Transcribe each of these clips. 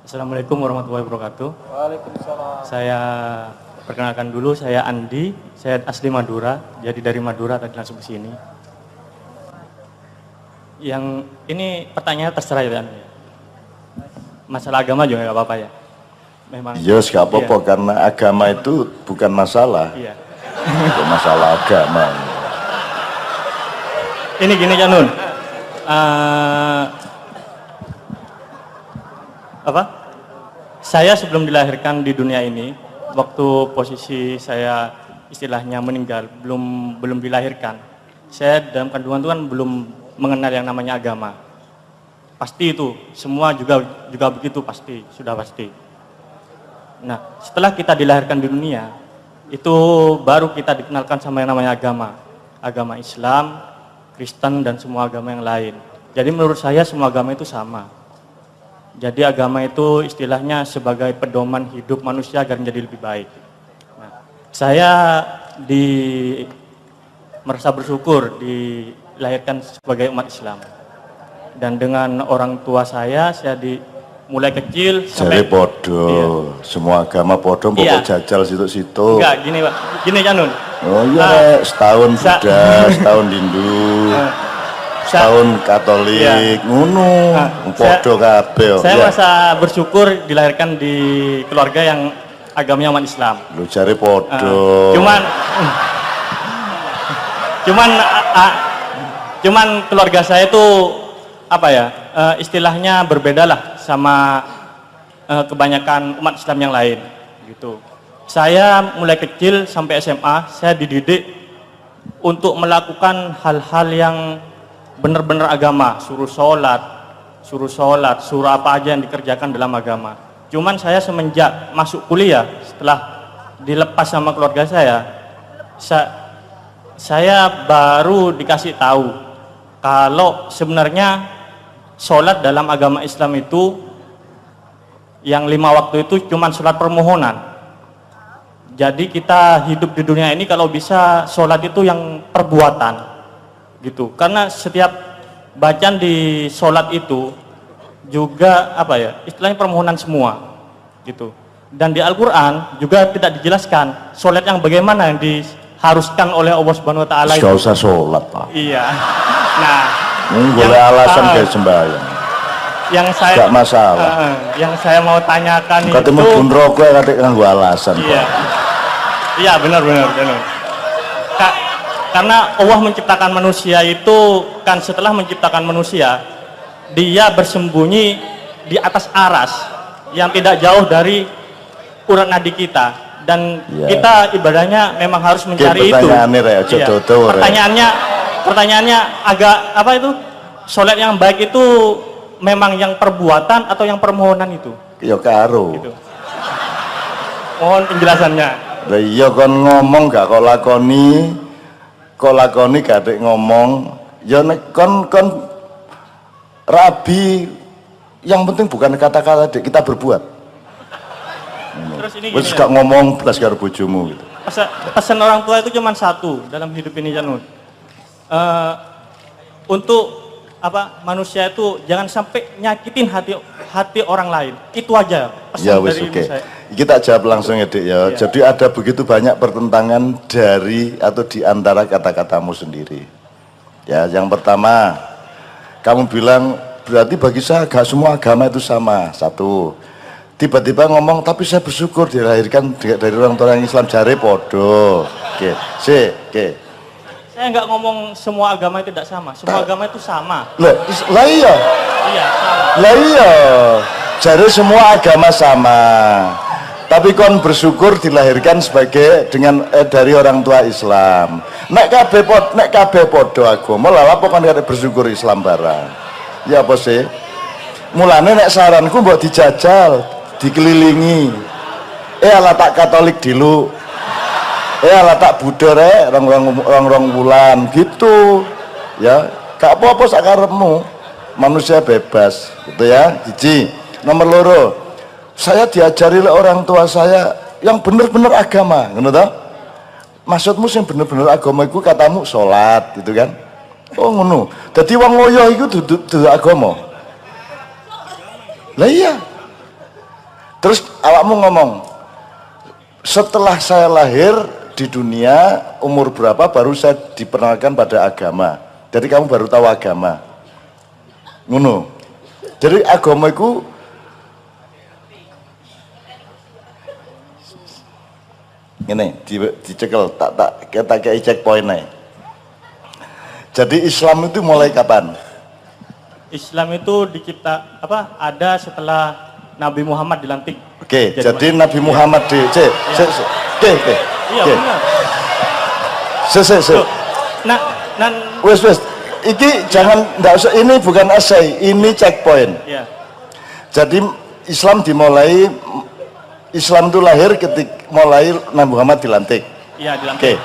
Assalamualaikum warahmatullahi wabarakatuh. Waalaikumsalam. Saya perkenalkan dulu, saya Andi, saya asli Madura, jadi dari Madura tadi langsung ke sini. Yang ini pertanyaan terserah ya, Andi. Masalah agama juga nggak apa-apa ya. Memang. Yes, nggak apa-apa karena agama itu bukan masalah. Iya. Bukan masalah agama. Ini gini ya Nun. Saya sebelum dilahirkan di dunia ini, waktu posisi saya istilahnya meninggal, belum dilahirkan. Saya dalam kandungan itu kan belum mengenal yang namanya agama. Pasti itu, semua juga begitu pasti, sudah pasti. Nah, setelah kita dilahirkan di dunia, itu baru kita dikenalkan sama yang namanya agama. Agama Islam, Kristen, dan semua agama yang lain. Jadi menurut saya semua agama itu sama. Jadi agama itu istilahnya sebagai pedoman hidup manusia agar menjadi lebih baik. Nah, saya merasa bersyukur dilahirkan sebagai umat Islam. Dan dengan orang tua saya mulai kecil sampai podo, iya. Semua agama podo, pokok jajal situ-situ. Enggak, gini Pak, gini Janun. Oh iya, setahun Buddha, setahun Hindu. Setahun Katolik, ngono, podo kabeh. Saya merasa bersyukur dilahirkan di keluarga yang agamanya umat Islam. Lu cari podo. Cuman keluarga saya itu istilahnya berbeda lah sama kebanyakan umat Islam yang lain, gitu. Saya mulai kecil sampai SMA, saya dididik untuk melakukan hal-hal yang benar-benar agama, suruh sholat, suruh apa aja yang dikerjakan dalam agama. Cuman saya semenjak masuk kuliah, setelah dilepas sama keluarga saya baru dikasih tahu kalau sebenarnya sholat dalam agama Islam itu yang 5 waktu itu cuman sholat permohonan. Jadi kita hidup di dunia ini kalau bisa sholat itu yang perbuatan. Gitu, karena setiap bacaan di sholat itu juga istilahnya permohonan semua, gitu. Dan di Al-Quran juga tidak dijelaskan sholat yang bagaimana yang diharuskan oleh Allah Subhanahu Wa Taala. Gak usah sholat Pak. Iya. Nah, boleh alasan kayak sembahyang. Yang saya gak masalah. Yang saya mau tanyakan katanya itu. Katanya rokok kan gua alasan. Iya. Pak. Iya benar. Karena Allah menciptakan manusia itu kan setelah menciptakan manusia, dia bersembunyi di atas aras yang tidak jauh dari urat nadi kita, dan kita ibadahnya memang harus mencari itu. Pertanyaannya agak sholat yang baik itu memang yang perbuatan atau yang permohonan itu? Ya karo. Gitu. Mohon penjelasannya. Lah iya kon ngomong gak kok lakoni gak ngomong ya kon rabi, yang penting bukan kata-kata kita berbuat. Terus ini wis gak ngomong belas karo bojomu gitu. Pesan orang tua itu cuma satu dalam hidup ini Janun. Untuk manusia itu jangan sampai nyakitin hati orang lain. Itu aja pesan ya, wis, dari saya. Kita jawab langsung ya Dik ya. Jadi ada begitu banyak pertentangan dari atau di antara kata-katamu sendiri. Ya, yang pertama, kamu bilang berarti bagi saya gak semua agama itu sama. Satu. Tiba-tiba ngomong tapi saya bersyukur dilahirkan dari orang tua yang Islam, jare podo. Oke. Saya nggak ngomong semua agama itu tidak sama. Semua agama itu sama. Lah iya. Iya, sama. Lah iya. Jare semua agama sama. Tapi kon bersyukur dilahirkan dari orang tua Islam. Nek kabeh podo agama, lha apa kon arep bersyukur Islam barang? Ya apa sih? Mulane nek saranku mbok dijajal, dikelilingi. Ala tak Katolik dulu. Ala tak Buddha rek rong wulan gitu. Ya, gak apa-apa sak karepmu. Manusia bebas, gitu ya. Siji. Nomor loro. Saya diajari oleh orang tua saya yang benar-benar agama, ngono toh? Maksudmu sing bener-bener agama iku katamu salat gitu kan? Oh ngono. Dadi wong ngoyo iku dudu agama. Lah iya. Terus awakmu ngomong, setelah saya lahir di dunia umur berapa baru saya diperkenalkan pada agama. Jadi kamu baru tahu agama. Ngono. Jadi agama itu ini dicekel kita kayak checkpoint nih. Jadi Islam itu mulai kapan? Islam itu dicipta ada setelah Nabi Muhammad dilantik. Oke, jadi Nabi Muhammad di oke. Iya benar. Nah, wes iki jangan ndak usah, ini bukan essay, ini checkpoint. Iya. Jadi Islam itu lahir ketika mulai Nabi Muhammad dilantik. Iya, dilantik.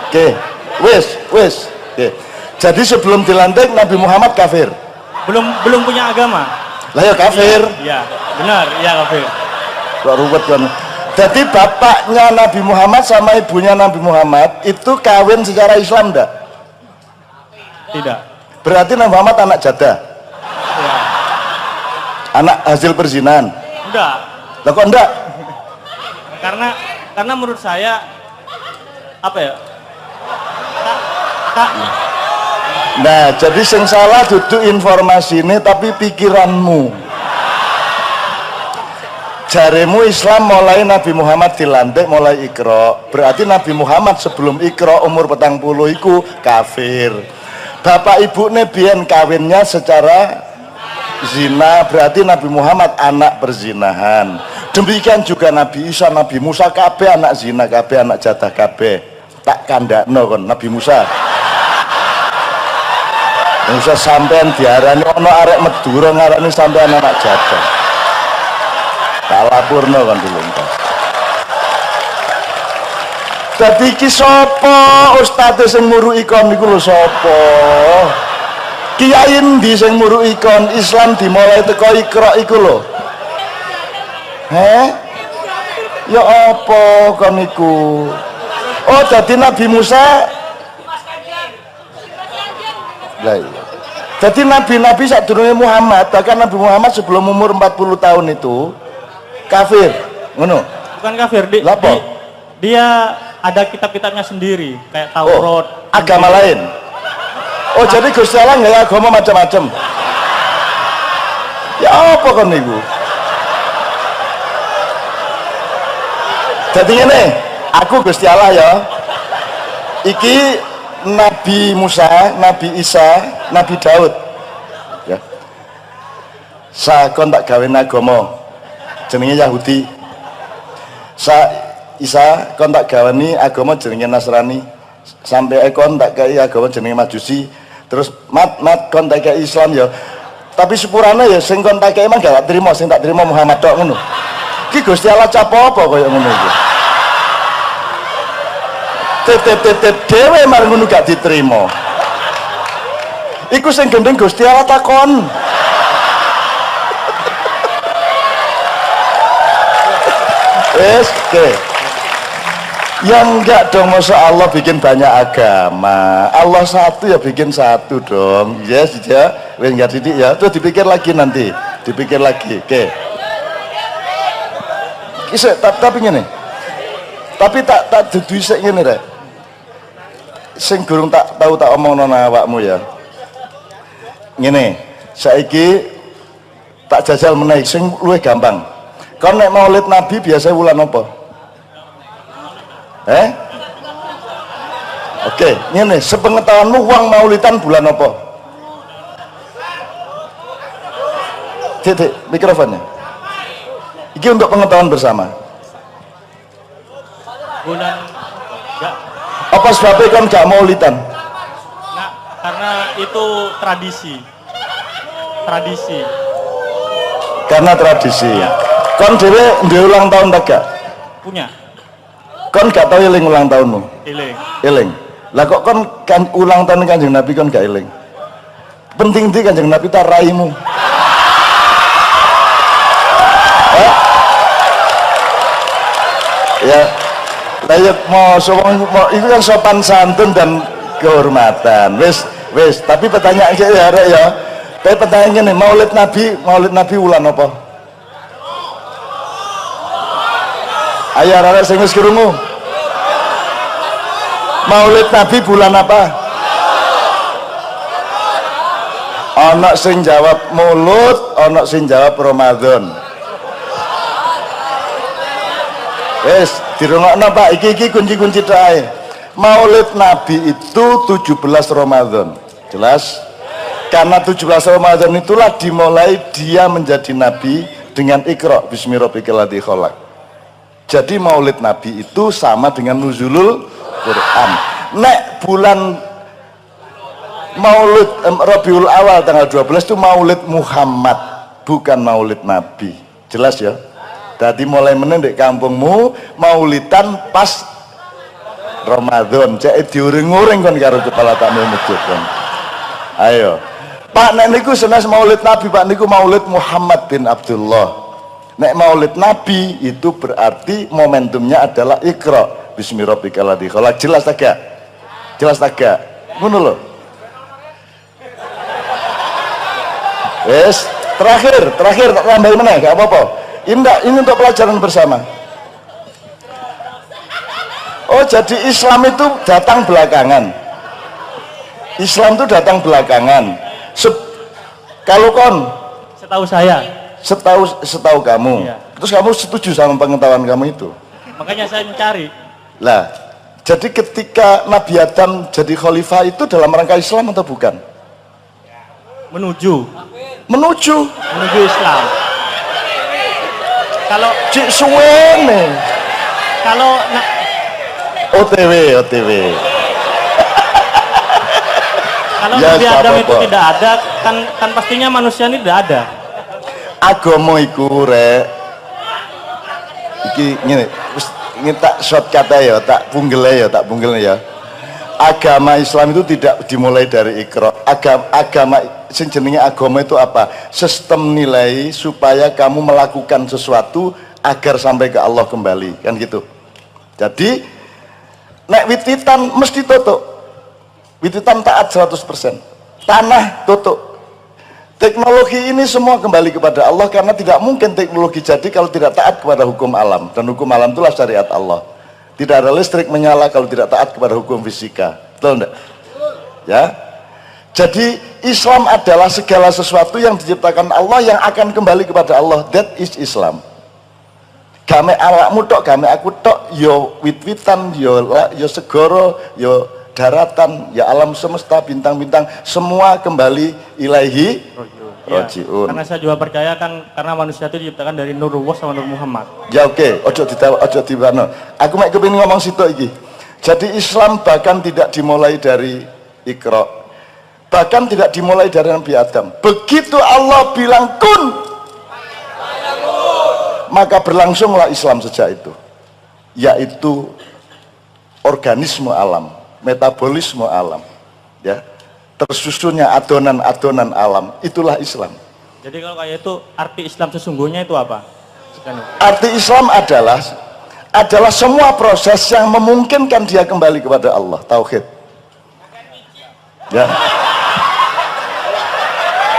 Oke. Wes. Oke. Jadi sebelum dilantik Nabi Muhammad kafir. Belum punya agama. Lah ya kafir. Iya, benar, iya kafir. Kok ruwet kan. Jadi bapaknya Nabi Muhammad sama ibunya Nabi Muhammad itu kawin secara Islam enggak? Tidak. Berarti Nabi Muhammad anak jadah. Ya. Anak hasil perzinahan. Enggak. Lah kok enggak? Karena menurut saya apa ya? Nah, jadi sing salah duduk informasi ini tapi pikiranmu. Jaremu Islam mulai Nabi Muhammad dilantik mulai Iqra. Berarti Nabi Muhammad sebelum Iqra umur 40 iku kafir. Bapak ibu biyen kawinnya secara zina, berarti Nabi Muhammad anak perzinahan. Demikian juga Nabi Isa, Nabi Musa kabeh anak zina, kabeh anak jatah kabeh. Tak kandakno kon Nabi Musa. Musa sampean diarani ono arek Madura ngarani sampean anak jatah. Tak lapurno kan dulu. Dadi iki sapa ustaz sing muruki kon niku lho sapa? Kiai endi sing muruki kon Islam dimulai teko Iqra iku lho. Ya apa kon niku? Oh dadi Nabi Musa. Lah iya. Jadi nabi-nabi sadurunge Muhammad, bahkan Nabi Muhammad sebelum umur 40 tahun itu kafir, ngono. Bukan kafir, dia ada kitab-kitabnya sendiri, kayak Taurat. Agama lain. Oh, jadi Gusti Allah nggak agama macam-macam. Ya apa kan niku? Jadi ngene, aku Gusti Allah ya. Iki Nabi Musa, Nabi Isa, Nabi Daud. Ya. Kon tak gawe agama jenenge Yahudi. Isa kon tak gawani agama jenenge Nasrani. Sampai kon tak kai agama jenenge Majusi. Terus mat kon tak kai Islam ya. Tapi sepurane ya sing kon tak kai emang gak terima, sing tak terima Muhammad tok ngono. Ki Gusti Allah capo apa kaya ngono iki. Tetep dewe marang ngono gak diterima. Iku sing gendeng Gusti Allah takon. Oke. Yang enggak dong, masa Allah bikin banyak agama. Allah satu ya bikin satu dong. Yes ya. Wes enggak didik ya. Tuh dipikir lagi nanti. Dipikir lagi. Oke. Kisah tapi ngene. Tapi tak dudu sik ngene rek. Sing gurung tak tahu tak omongno nang awakmu ya. Ngene, saiki tak jajal meneh sing luwih gampang. Kon nek Maulid Nabi biasa wulan apa? Oke, ngene, sepengetahuanmu wong Maulidan bulan apa? Titik mikrofonnya. Iki untuk pengetahuan bersama. Bulan enggak. Apa sebabnya kan gak Maulidan? Nah, karena itu tradisi. Karena tradisi. Ya. Kon dhewe duwe ulang tahun tak gak? Punya. Kon gak tau eling ulang tahunmu? Eling. Lah kok kon kan ulang tahun Kanjeng Nabi kon gak eling? Penting di Kanjeng Nabi ta raimu. Ya. Lah ya mau itu kan sopan santun dan kehormatan. Wis, tapi pertanyaan saya arek ya. Tapi pertanyaannya nih, Maulid Nabi ulan apa? Ayo arek sing wis krungu. Maulid Nabi bulan apa? Ana sing jawab Maulud, ana sing jawab Ramadan. Wes, dirungokno Pak, iki kunci-kunci tok ae. Maulid Nabi itu 17 Ramadan. Jelas? Karena 17 Ramadan itulah dimulai dia menjadi nabi dengan Iqra bismi rabbikal ladzi khalaq. Jadi Maulid Nabi itu sama dengan nuzulul Quran. Nek bulan Maulid Rabiul Awal tanggal 12 itu Maulid Muhammad, bukan Maulid Nabi. Jelas ya? Tadi mulai meneng di kampungmu maulidan pas Ramadan, cek diuring-uring kon karo kepala tamu masjid kon. Ayo. Pak nek niku senes Maulid Nabi, Pak niku Maulid Muhammad bin Abdullah. Nek Maulid Nabi itu berarti momentumnya adalah Iqra bismi rabbikal ladzi khalaq. Jelas tak gak? Jelas tak gak? Ngono lho. Wes, terakhir tak tambahin meneh, gak apa-apa. Ini untuk pelajaran bersama. Oh, jadi Islam itu datang belakangan. Islam itu datang belakangan. Kalau setahu kamu, iya. Terus kamu setuju sama pengetahuan kamu itu? Makanya saya mencari. Lah, jadi ketika Nabi Adam jadi khalifah itu dalam rangka Islam atau bukan? Menuju Islam. Kalau cik suwene. Kalau OTW. Kalau ya, Nabi Adam itu tidak ada, kan pastinya manusia ini tidak ada. Agama iku rek. Iki ngene, ini tak shortcut ya, tak punggel ya. Agama Islam itu tidak dimulai dari Iqra. Agama sing jenenge agama itu apa? Sistem nilai supaya kamu melakukan sesuatu agar sampai ke Allah kembali, kan gitu. Jadi nek wititan mesti tutup. Wititan taat 100%. Tanah tutup. Teknologi ini semua kembali kepada Allah karena tidak mungkin teknologi jadi kalau tidak taat kepada hukum alam, dan hukum alam itulah syariat Allah. Tidak ada listrik menyala kalau tidak taat kepada hukum fisika. Betul enggak? Ya. Jadi Islam adalah segala sesuatu yang diciptakan Allah yang akan kembali kepada Allah. That is Islam. Game awakmu tok, game aku tok, yo wit-witan, yo segoro, yo daratan, ya alam semesta, bintang-bintang, semua kembali ilahi rojiun. Karena saya juga percaya kan karena manusia itu diciptakan dari Nurullah sama Nur Muhammad. Ya oke, ojo dibano. Aku mek kepengin ngomong situ iki. Jadi Islam bahkan tidak dimulai dari Iqra. Bahkan tidak dimulai dari Nabi Adam. Begitu Allah bilang kun, maka berlangsunglah Islam sejak itu. Yaitu organisme alam, metabolisme alam, ya, tersusunnya adonan-adonan alam, itulah Islam. Jadi kalau kayak itu arti Islam sesungguhnya itu apa? Arti Islam adalah semua proses yang memungkinkan dia kembali kepada Allah, tauhid. Ya.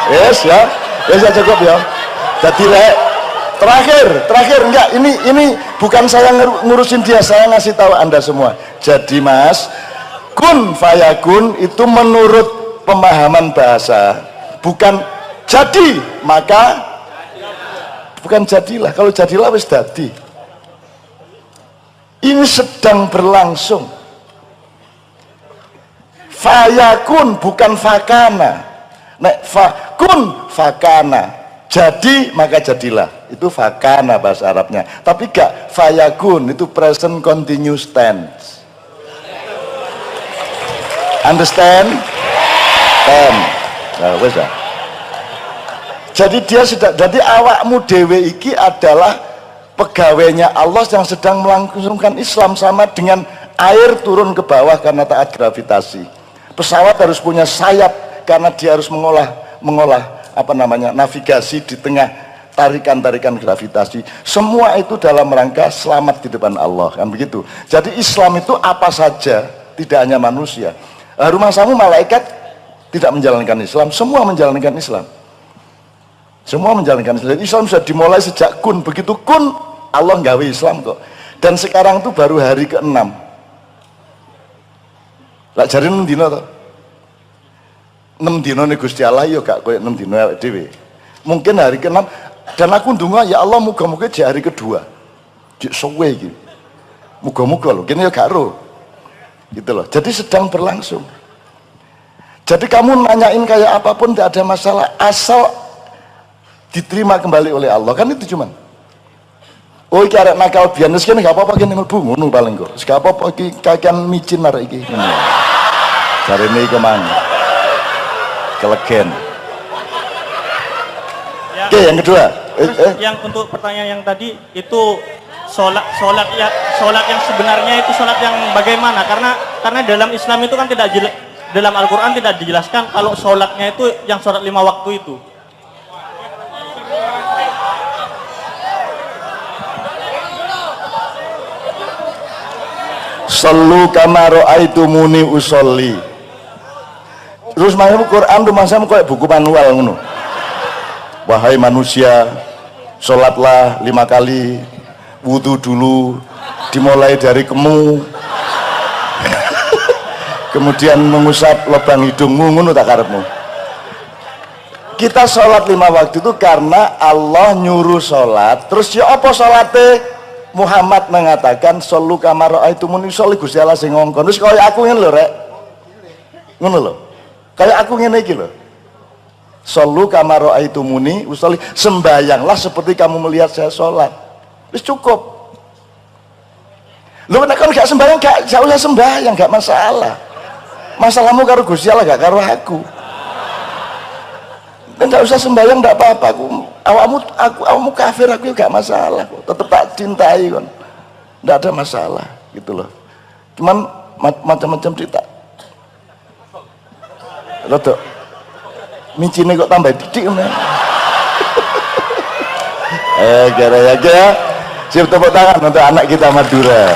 Yes ya cukup ya. Jadi terakhir enggak, ini bukan saya ngurusin dia, saya ngasih tahu Anda semua. Jadi Mas, kun fayakun itu menurut pemahaman bahasa bukan jadi maka, bukan jadilah. Kalau jadilah wis dadi. Ini sedang berlangsung. Fayakun bukan fakana. Nek fakun fakana, jadi maka jadilah, itu fakana bahasa Arabnya. Tapi gak fayakun, itu present continuous tense. Understand? Nah, wes ya. Jadi dia sudah, jadi awakmu dewe iki adalah pegawainya Allah yang sedang melangsungkan Islam, sama dengan air turun ke bawah karena taat gravitasi. Pesawat harus punya sayap karena dia harus mengolah navigasi di tengah tarikan-tarikan gravitasi. Semua itu dalam rangka selamat di depan Allah, kan begitu. Jadi Islam itu apa saja, tidak hanya manusia. Rumah samu malaikat tidak menjalankan Islam, semua menjalankan Islam. Semua menjalankan Islam. Islam sudah dimulai sejak kun, begitu kun Allah nggawe Islam kok. Dan sekarang tuh baru hari ke-6. Lah jare 6 dina to. 6 dina nih Gusti Allah yo gak koyo 6 dina awake dhewe. Mungkin hari ke-6 dan aku ndonga ya Allah muga-muga di hari kedua. Jek suwe iki. Muga-muga lho, kene yo gak ro. Gitu loh. Jadi sedang berlangsung. Jadi kamu nanyain kayak apapun tidak ada masalah asal diterima kembali oleh Allah, kan itu cuman. Oh iki arek nakal biyen wis kene gak apa-apa kene mlebu ngono paling kok. Wis gak apa-apa iki kakean micin arek iki. Ngono. Jarene iki kemana? Kelegen. Ya, oke, yang kedua. Yang untuk pertanyaan yang tadi itu sholat yang sebenarnya itu sholat yang bagaimana? Karena dalam Islam itu kan tidak dalam Al-Quran tidak dijelaskan kalau sholatnya itu yang sholat 5 waktu itu. Sallu kama ra'aitumuni usolli. Terus maksudnya Quran tuh masamu kayak buku manual ngono. Wahai manusia, sholatlah 5 kali, wudu dulu, dimulai dari kemu, kemudian mengusap lubang hidungmu, ngono tak karepmu. Kita sholat 5 waktu itu karena Allah nyuruh sholat. Terus ya apa sholatnya? Muhammad mengatakan sallu kama ra'aitumuni usolli, Gusti Allah sing ngongkon. Terus kaya aku ngene lho rek. Ngono lho. Kayak aku ngene iki lho. Sallu kama ra'aitumuni usolli, sembayanglah seperti kamu melihat saya sholat. Wis cukup. Lho nek kon gak sembayang gak usah sembayang, gak masalah. Masalahmu karo Gusti Allah gak karo aku. Dan gak usah sembayang gak apa-apa. Awakmu kafir, aku gak masalah kok. Tetep tak cintai kon. Gak ada masalah gitu loh. Cuman macam-macam cerita. Rodok micine kok tambah didik ngono. Gara-gara siap tepuk tangan untuk anak kita Madura.